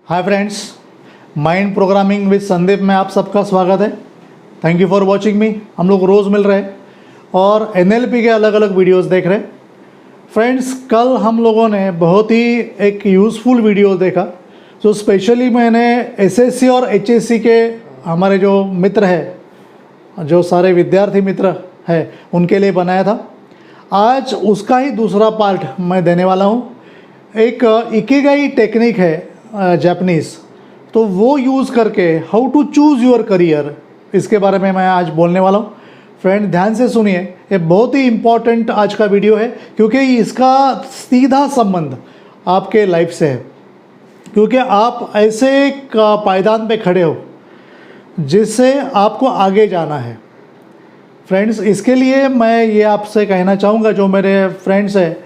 Hi friends, mind programming with Sandeep में आप सबका स्वागत है। Thank you for watching me. हम लोग रोज़ मिल रहे हैं और एनएलपी के अलग अलग वीडियोस देख रहे हैं। फ्रेंड्स, कल हम लोगों ने बहुत ही एक यूज़फुल वीडियो देखा जो स्पेशली मैंने एसएससी और एचएससी के हमारे जो मित्र हैं, जो सारे विद्यार्थी मित्र हैं, उनके लिए बनाया था। आज उसका ही दूसरा पार्ट मैं देने वाला हूँ। एक इकिगाई टेक्निक है जापानीज़, तो वो यूज़ करके how to choose your career, इसके बारे में मैं आज बोलने वाला हूँ। फ्रेंड, ध्यान से सुनिए, ये बहुत ही इम्पॉर्टेंट आज का वीडियो है क्योंकि इसका सीधा संबंध आपके लाइफ से है। क्योंकि आप ऐसे एक पायदान पे खड़े हो जिससे आपको आगे जाना है। फ्रेंड्स, इसके लिए मैं ये आपसे कहना चाहूँगा, जो मेरे फ्रेंड्स हैं,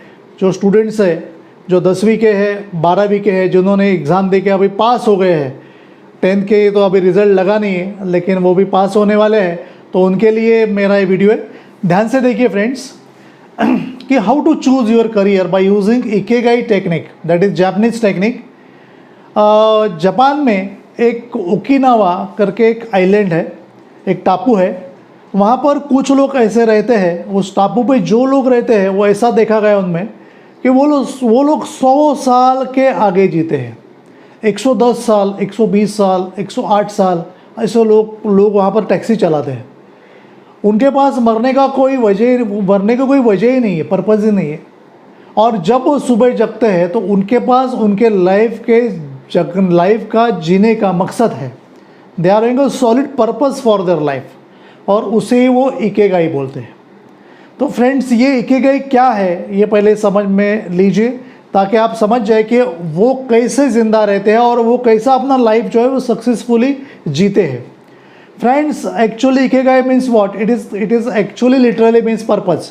जो स्टूडेंट्स हैं, जो 10वीं के हैं, 12वीं के हैं, जिन्होंने एग्ज़ाम दे के अभी पास हो गए हैं, 10th के तो अभी रिज़ल्ट लगा नहीं है लेकिन वो भी पास होने वाले हैं, तो उनके लिए मेरा ये वीडियो है। ध्यान से देखिए फ्रेंड्स कि how to choose your career by using ikigai technique, that is Japanese technique. Japan में एक ओकिनावा करके एक आइलैंड है, एक टापू है। वहाँ पर कुछ लोग ऐसे रहते हैं, उस टापू पे जो लोग रहते हैं वो ऐसा देखा गया उनमें कि वो लोग 100 साल के आगे जीते हैं। 110 साल, 120 साल, 108 साल, ऐसे लोग वहाँ पर टैक्सी चलाते हैं। उनके पास मरने का कोई वजह ही नहीं है, पर्पज़ ही नहीं है। और जब वो सुबह जगते हैं तो उनके पास उनके लाइफ का जीने का मकसद है। They are having a solid purpose for their life, और उसे ही वो इकिगाई बोलते हैं। तो फ्रेंड्स, ये इकिगाई क्या है ये पहले समझ में लीजिए, ताकि आप समझ जाए कि वो कैसे ज़िंदा रहते हैं और वो कैसा अपना लाइफ जो है वो सक्सेसफुली जीते हैं। Friends, actually Ikigai means what? It is actually literally means purpose.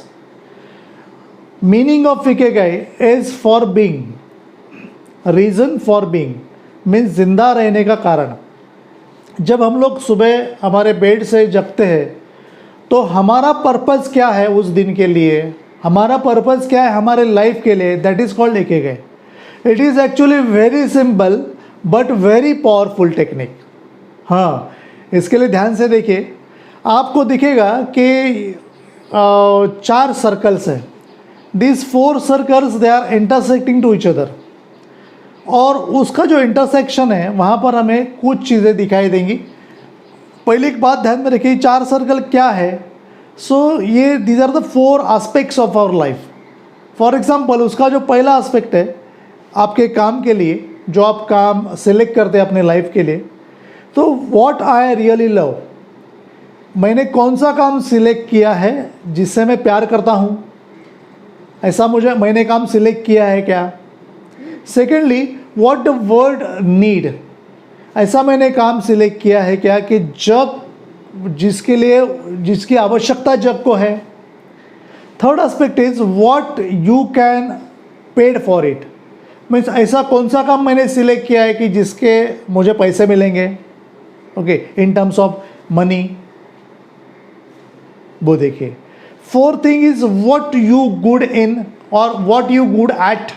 Meaning of Ikigai is for being, reason for being means जिंदा रहने का कारण। जब हम लोग सुबह हमारे बेड से जगते हैं तो हमारा पर्पज़ क्या है उस दिन के लिए, हमारा पर्पज़ क्या है हमारे लाइफ के लिए, that is called Ikigai. It is actually very simple but very powerful technique. हाँ, इसके लिए ध्यान से देखिए, आपको दिखेगा कि 4 सर्कल्स हैं। This 4 circles they are intersecting to each other, और उसका जो इंटरसेक्शन है वहाँ पर हमें कुछ चीज़ें दिखाई देंगी। पहली एक बात ध्यान में रखिए, 4 सर्कल क्या है? ये these are the 4 aspects of our life. For example, उसका जो पहला एस्पेक्ट है आपके काम के लिए, जो आप काम सिलेक्ट करते हैं अपने लाइफ के लिए, तो व्हाट आई रियली लव, मैंने कौन सा काम सिलेक्ट किया है जिससे मैं प्यार करता हूँ, ऐसा मैंने काम सिलेक्ट किया है क्या? Secondly, what the world need, ऐसा मैंने काम सिलेक्ट किया है क्या कि जग जिसकी आवश्यकता जग को है। Third aspect is what you can paid for it, means ऐसा कौन सा काम मैंने सिलेक्ट किया है कि जिसके मुझे पैसे मिलेंगे, okay, in terms of money, वो देखिए। Fourth thing is what you good in और व्हाट यू गुड एट,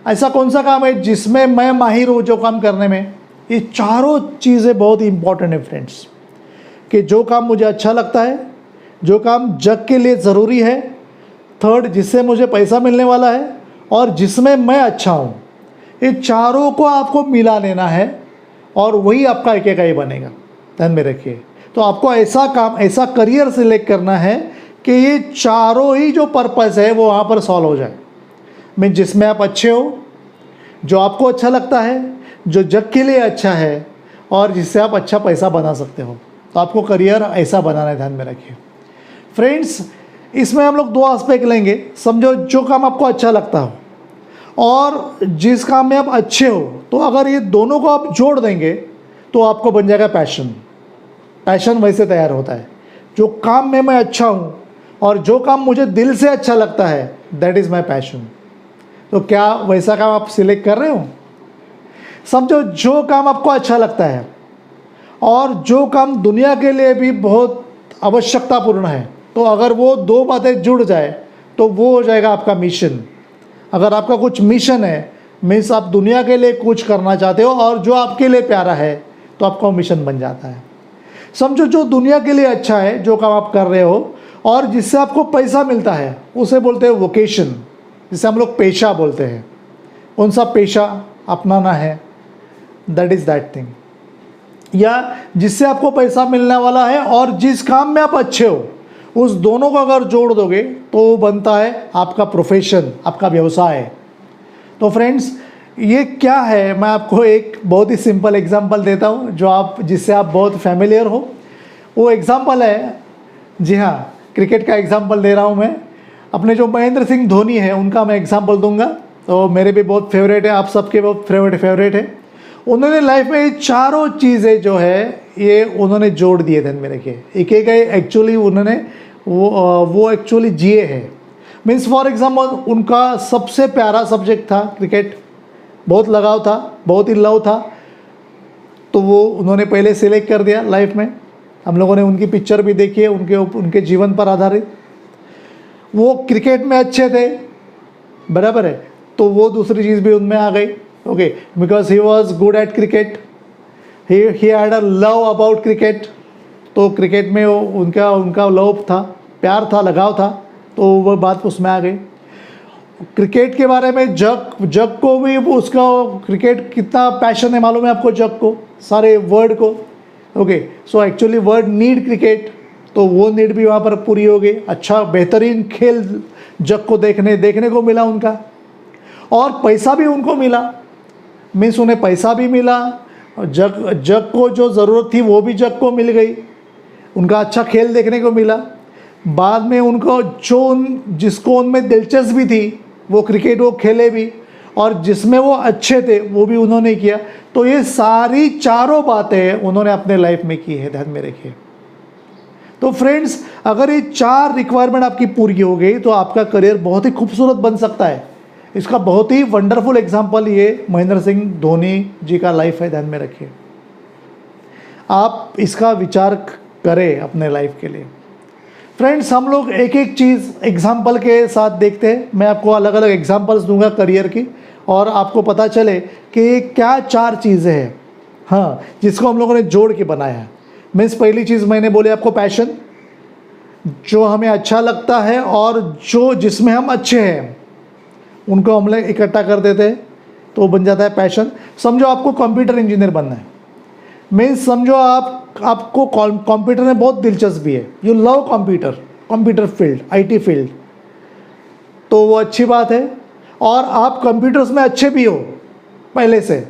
ऐसा कौन सा काम है जिसमें मैं माहिर हूँ जो काम करने में। ये चारों चीज़ें बहुत इंपॉर्टेंट है फ्रेंड्स, कि जो काम मुझे अच्छा लगता है, जो काम जग के लिए ज़रूरी है, थर्ड जिससे मुझे पैसा मिलने वाला है, और जिसमें मैं अच्छा हूँ, ये चारों को आपको मिला लेना है और वही आपका इकिगाई बनेगा। ध्यान में रखिए। तो आपको ऐसा काम, ऐसा करियर सिलेक्ट करना है कि ये चारों ही जो पर्पज़ है वो वहाँ पर सॉल्व हो जाए। मीन जिसमें आप अच्छे हो, जो आपको अच्छा लगता है, जो जग के लिए अच्छा है, और जिससे आप अच्छा पैसा बना सकते हो। तो आपको करियर ऐसा बनाना है, ध्यान में रखिए। फ्रेंड्स, इसमें हम लोग 2 एस्पेक्ट लेंगे। समझो, जो काम आपको अच्छा लगता हो और जिस काम में आप अच्छे हो, तो अगर ये दोनों को आप जोड़ देंगे तो आपको बन जाएगा पैशन। पैशन वैसे तैयार होता है, जो काम में मैं अच्छा हूँ और जो काम मुझे दिल से अच्छा लगता है, दैट इज़ माई पैशन। तो क्या वैसा काम आप सिलेक्ट कर रहे हो? समझो, जो काम आपको अच्छा लगता है और जो काम दुनिया के लिए भी बहुत आवश्यकतापूर्ण है, तो अगर वो 2 बातें जुड़ जाए तो वो हो जाएगा आपका मिशन। अगर आपका कुछ मिशन है मीन्स आप दुनिया के लिए कुछ करना चाहते हो और जो आपके लिए प्यारा है तो आपका मिशन बन जाता है। समझो जो दुनिया के लिए अच्छा है, जो काम आप कर रहे हो और जिससे आपको पैसा मिलता है, उसे बोलते हैं वोकेशन, जिसे हम लोग पेशा बोलते हैं। कौन सा पेशा अपनाना है, दैट इज़ दैट थिंग। या जिससे आपको पैसा मिलने वाला है और जिस काम में आप अच्छे हो, उस दोनों को अगर जोड़ दोगे तो वो बनता है आपका प्रोफेशन, आपका व्यवसाय। तो फ्रेंड्स, ये क्या है, मैं आपको एक बहुत ही सिंपल एग्जांपल देता हूँ जिससे आप बहुत फैमिलियर हो। वो एग्जांपल है, जी हाँ, क्रिकेट का एग्जांपल दे रहा हूँ मैं। अपने जो महेंद्र सिंह धोनी है उनका मैं एग्जांपल दूंगा। तो मेरे भी बहुत फेवरेट है, आप सबके बहुत फेवरेट है। उन्होंने लाइफ में ये चारों चीज़ें जो है ये उन्होंने जोड़ दिए थे मेरे के, एक एक एक्चुअली उन्होंने वो एक्चुअली जिए हैं। मीन्स फॉर एग्जाम्पल उनका सबसे प्यारा सब्जेक्ट था क्रिकेट, बहुत लगाव था, बहुत ही लव था, तो वो उन्होंने पहले सिलेक्ट कर दिया लाइफ में। हम लोगों ने उनकी पिक्चर भी देखी है, उनके जीवन पर आधारित। वो क्रिकेट में अच्छे थे, बराबर है, तो वो दूसरी चीज़ भी उनमें आ गई। Okay, because he was good at cricket, he had a love about cricket. तो क्रिकेट में वो उनका लव था, प्यार था, लगाव था, तो वो बात उसमें आ गई। क्रिकेट के बारे में जग को भी उसका क्रिकेट कितना पैशन है मालूम है आपको, जग को, सारे वर्ल्ड को। Okay, so actually world need cricket, तो वो नीड भी वहाँ पर पूरी हो गई। अच्छा बेहतरीन खेल जग को देखने को मिला उनका, और पैसा भी उनको मिला। मीन्स उन्हें पैसा भी मिला, जग को जो ज़रूरत थी वो भी जग को मिल गई, उनका अच्छा खेल देखने को मिला। बाद में उनको जिसको उनमें दिलचस्पी थी वो क्रिकेट वो खेले भी, और जिसमें वो अच्छे थे वो भी उन्होंने किया। तो ये सारी चारों बातें उन्होंने अपने लाइफ में की है, ध्यान में रखिए। तो फ्रेंड्स, अगर ये चार रिक्वायरमेंट आपकी पूरी हो गई तो आपका करियर बहुत ही खूबसूरत बन सकता है। इसका बहुत ही वंडरफुल एग्जाम्पल ये महेंद्र सिंह धोनी जी का लाइफ है, ध्यान में रखिए। आप इसका विचार करें अपने लाइफ के लिए। फ्रेंड्स, हम लोग एक एक चीज़ एग्जाम्पल के साथ देखते हैं। मैं आपको अलग अलग एग्जाम्पल्स दूंगा करियर की, और आपको पता चले कि ये क्या चार चीज़ें हैं, हाँ, जिसको हम लोगों ने जोड़ के बनाया है। मीन्स पहली चीज़ मैंने बोली आपको, पैशन, जो हमें अच्छा लगता है और जिसमें हम अच्छे हैं उनको हम लोग इकट्ठा कर देते हैं तो बन जाता है पैशन। समझो आपको कंप्यूटर इंजीनियर बनना है, मीन्स समझो आपको कंप्यूटर में बहुत दिलचस्पी है, you love computer field, IT field, तो वो अच्छी बात है। और आप कंप्यूटर्स में अच्छे भी हो, पहले से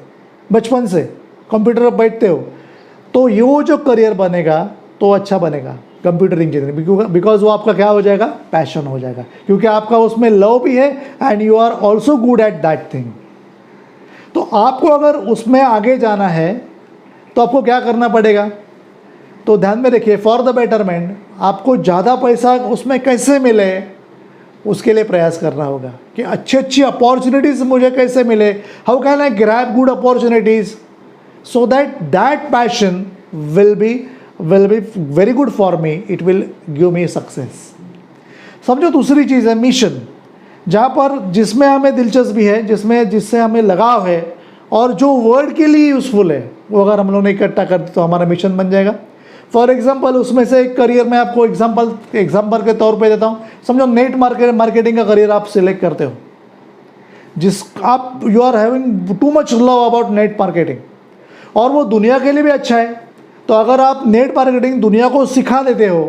बचपन से कंप्यूटर पर बैठते हो, तो ये जो करियर बनेगा तो अच्छा बनेगा कंप्यूटर इंजीनियरिंग, बिकॉज वो आपका क्या हो जाएगा, पैशन हो जाएगा, क्योंकि आपका उसमें लव भी है and you are also good at that thing. तो आपको अगर उसमें आगे जाना है तो आपको क्या करना पड़ेगा, तो ध्यान में रखिए, फॉर द बेटरमेंट, आपको ज़्यादा पैसा उसमें कैसे मिले उसके लिए प्रयास करना होगा कि अच्छी अपॉर्चुनिटीज़ मुझे कैसे मिले, how can I grab good opportunities so that passion will be very good for me, it will give me success. समझो दूसरी चीज़ है मिशन, जहाँ पर जिसमें हमें दिलचस्पी है, जिससे हमें लगाव है और जो वर्ल्ड के लिए यूज़फुल है, वो अगर हम लोगों ने इकट्ठा कर दी तो हमारा मिशन बन जाएगा। फॉर एग्जांपल, उसमें से एक करियर मैं आपको एग्जांपल के तौर पे देता हूँ। समझो नेट मार्केटिंग का करियर आप सिलेक्ट करते हो, you are having too much love about net marketing, और वो दुनिया के लिए भी अच्छा है। तो अगर आप नेट मार्केटिंग दुनिया को सिखा देते हो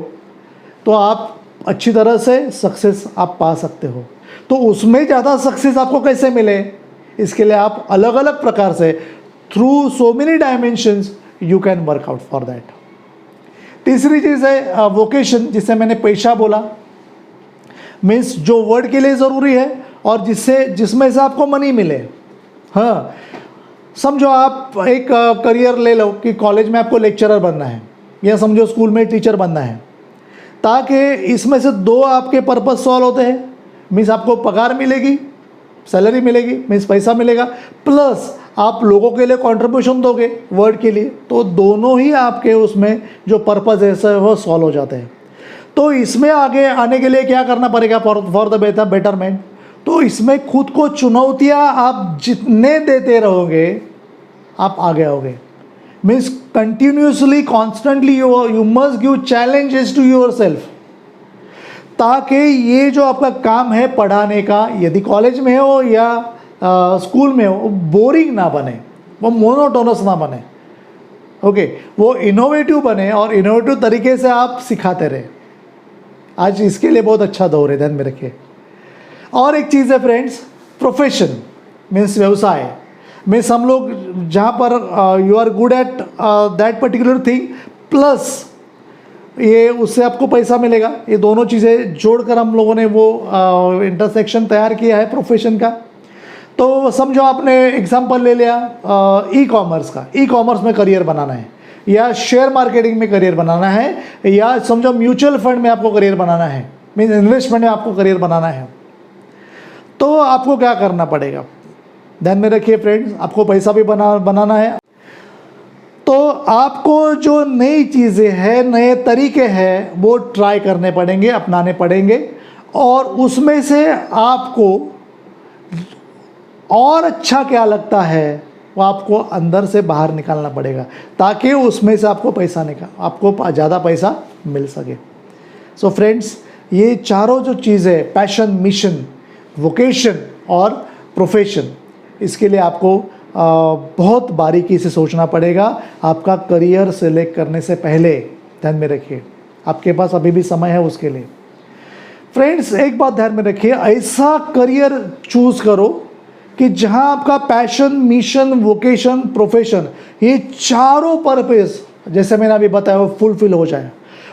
तो आप अच्छी तरह से सक्सेस आप पा सकते हो। तो उसमें ज़्यादा सक्सेस आपको कैसे मिले, इसके लिए आप अलग अलग प्रकार से through so many dimensions you can work out for that. तीसरी चीज़ है वोकेशन, जिसे मैंने पेशा बोला, मीन्स जो वर्ड के लिए ज़रूरी है और जिसमें से आपको मनी मिले। हाँ, समझो आप एक करियर ले लो कि कॉलेज में आपको लेक्चरर बनना है, या समझो स्कूल में टीचर बनना है, ताकि इसमें से दो आपके पर्पस सॉल्व होते हैं। मीन्स आपको पगार मिलेगी, सैलरी मिलेगी, मीन्स पैसा मिलेगा, प्लस आप लोगों के लिए कंट्रीब्यूशन दोगे वर्ल्ड के लिए, तो दोनों ही आपके उसमें जो पर्पस है वो सॉल्व हो जाते हैं। तो इसमें आगे आने के लिए क्या करना पड़ेगा, फॉर द बेटरमेंट, तो इसमें खुद को चुनौतियाँ आप जितने देते रहोगे आप आगे आओगे। Means continuously constantly you must give challenges to your सेल्फ, ताकि ये जो आपका काम है पढ़ाने का, यदि कॉलेज में हो या स्कूल में हो, बोरिंग ना बने, वो मोनोटोनस ना बने। ओके, वो इनोवेटिव बने और इनोवेटिव तरीके से आप सिखाते रहे। आज इसके लिए बहुत अच्छा दौर है, ध्यान में रखिए। और एक चीज़ है फ्रेंड्स, प्रोफेशन मीन्स व्यवसाय। मीन्स हम लोग जहाँ पर you are good at that particular thing, plus ये उससे आपको पैसा मिलेगा। ये दोनों चीज़ें जोड़कर हम लोगों ने वो इंटरसेक्शन तैयार किया है प्रोफेशन का। तो समझो आपने एग्जांपल ले लिया ई कॉमर्स का, ई कॉमर्स में करियर बनाना है, या शेयर मार्केटिंग में करियर बनाना है, या समझो म्यूचुअल फंड में आपको करियर बनाना है, मीन्स इन्वेस्टमेंट में आपको करियर बनाना है। तो आपको क्या करना पड़ेगा, ध्यान में रखिए फ्रेंड्स, आपको पैसा भी बनाना है। तो आपको जो नई चीज़ें हैं, नए तरीके हैं, वो ट्राई करने पड़ेंगे, अपनाने पड़ेंगे, और उसमें से आपको और अच्छा क्या लगता है वो आपको अंदर से बाहर निकालना पड़ेगा, ताकि उसमें से आपको ज़्यादा पैसा मिल सके। सो फ्रेंड्स, ये चारों जो चीज़ें, पैशन, मिशन, वोकेशन और प्रोफेशन, इसके लिए आपको बहुत बारीकी से सोचना पड़ेगा। आपका करियर सेलेक्ट करने से पहले ध्यान में रखिए, आपके पास अभी भी समय है उसके लिए। फ्रेंड्स, एक बात ध्यान में रखिए, ऐसा करियर चूज़ करो कि जहां आपका पैशन, मिशन, वोकेशन, प्रोफेशन, ये चारों पर्पस, जैसे मैंने अभी बताया, वो फुलफिल हो जाए,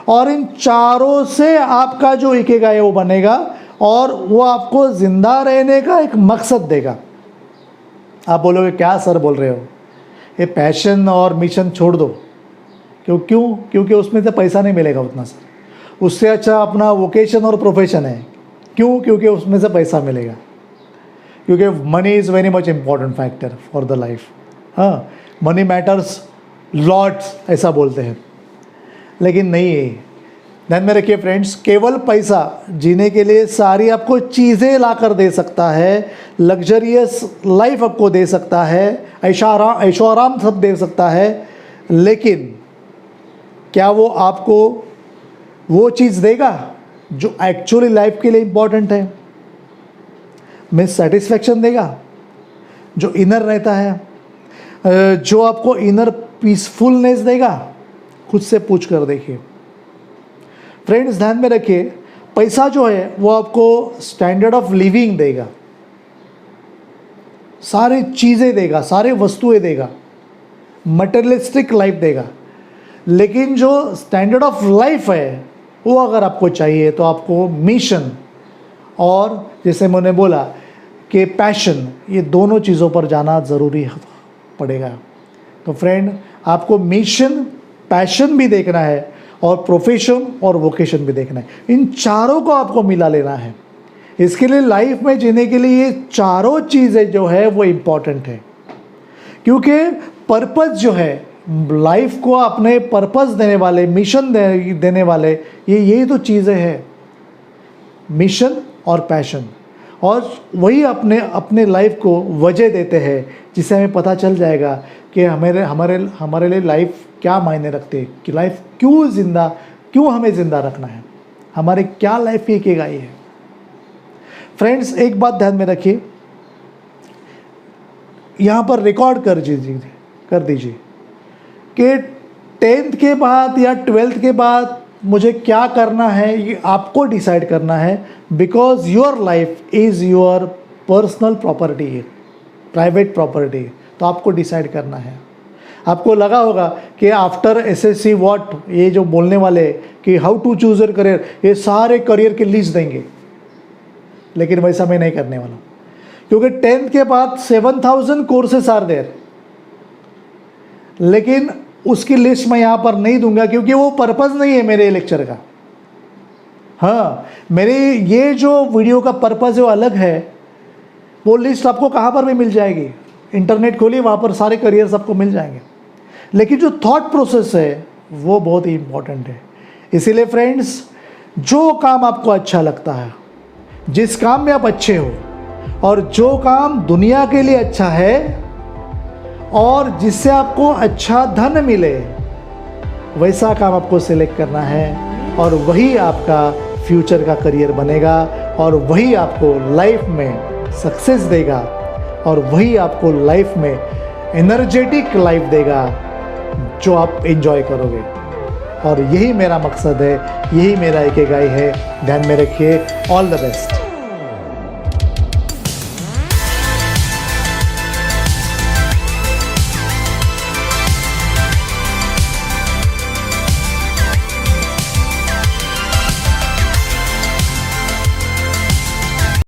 और इन चारों से आपका जो इकिगाई है वो बनेगा, और वो आपको ज़िंदा रहने का एक मकसद देगा। आप बोलोगे क्या सर बोल रहे हो, ये पैशन और मिशन छोड़ दो। क्योंकि उसमें से पैसा नहीं मिलेगा उतना सर। उससे अच्छा अपना वोकेशन और प्रोफेशन है। क्योंकि उसमें से पैसा मिलेगा, क्योंकि money is very much important factor for the life. हाँ, मनी मैटर्स लॉट्स ऐसा बोलते हैं, लेकिन नहीं है। ध्यान में रखिए फ्रेंड्स, केवल पैसा जीने के लिए सारी आपको चीज़ें ला कर दे सकता है, लग्जरियस लाइफ आपको दे सकता है, ऐशो आराम सब दे सकता है, लेकिन क्या वो आपको वो चीज़ देगा जो एक्चुअली लाइफ के लिए इम्पॉर्टेंट है? मीन्स सेटिस्फैक्शन देगा, जो इनर रहता है, जो आपको इनर पीसफुलनेस देगा? खुद से पूछ कर देखिए फ्रेंड्स। ध्यान में रखिए, पैसा जो है वो आपको स्टैंडर्ड ऑफ लिविंग देगा, सारे चीज़ें देगा, सारे वस्तुएं देगा, मटेरियलिस्टिक लाइफ देगा, लेकिन जो स्टैंडर्ड ऑफ लाइफ है वो अगर आपको चाहिए तो आपको मिशन और जैसे मैंने बोला कि पैशन, ये दोनों चीज़ों पर जाना ज़रूरी पड़ेगा। तो फ्रेंड, आपको मिशन, पैशन भी देखना है और प्रोफेशन और वोकेशन भी देखना है। इन चारों को आपको मिला लेना है। इसके लिए लाइफ में जीने के लिए ये चारों चीज़ें जो है वो इम्पॉर्टेंट है, क्योंकि पर्पस जो है, लाइफ को अपने पर्पस देने वाले, मिशन देने वाले, यही तो चीज़ें हैं, मिशन और पैशन। और वही अपने लाइफ को वजह देते हैं, जिससे हमें पता चल जाएगा कि हमारे लिए लाइफ क्या मायने रखते हैं, कि लाइफ क्यों हमें ज़िंदा रखना है, हमारे क्या लाइफ की इकिगाई है। फ्रेंड्स, एक बात ध्यान में रखिए, यहाँ पर रिकॉर्ड कर दीजिए कि 10th के बाद या 12th के बाद मुझे क्या करना है, ये आपको डिसाइड करना है, because your life is your personal property है, प्राइवेट प्रॉपर्टी है। तो आपको डिसाइड करना है। आपको लगा होगा कि आफ्टर SSC व्हाट, ये जो बोलने वाले कि how to choose your career, ये सारे करियर की लिस्ट देंगे, लेकिन वैसा मैं नहीं करने वाला, क्योंकि 10th के बाद 7000 कोर्सेस आर देयर, लेकिन उसकी लिस्ट मैं यहाँ पर नहीं दूंगा, क्योंकि वो पर्पज़ नहीं है मेरे लेक्चर का। हाँ, मेरे ये जो वीडियो का पर्पज़ है वो अलग है। वो लिस्ट आपको कहाँ पर भी मिल जाएगी, इंटरनेट खोलिए, वहाँ पर सारे करियर्स आपको मिल जाएंगे, लेकिन जो थॉट प्रोसेस है वो बहुत ही इम्पॉर्टेंट है। इसीलिए फ्रेंड्स, जो काम आपको अच्छा लगता है, जिस काम में आप अच्छे हो, और जो काम दुनिया के लिए अच्छा है और जिससे आपको अच्छा धन मिले, वैसा काम आपको सिलेक्ट करना है और वही आपका फ्यूचर का करियर बनेगा और वही आपको लाइफ में सक्सेस देगा और वही आपको लाइफ में एनर्जेटिक लाइफ देगा जो आप एंजॉय करोगे। और यही मेरा मकसद है, यही मेरा इकिगाई है। ध्यान में रखिए। All the best.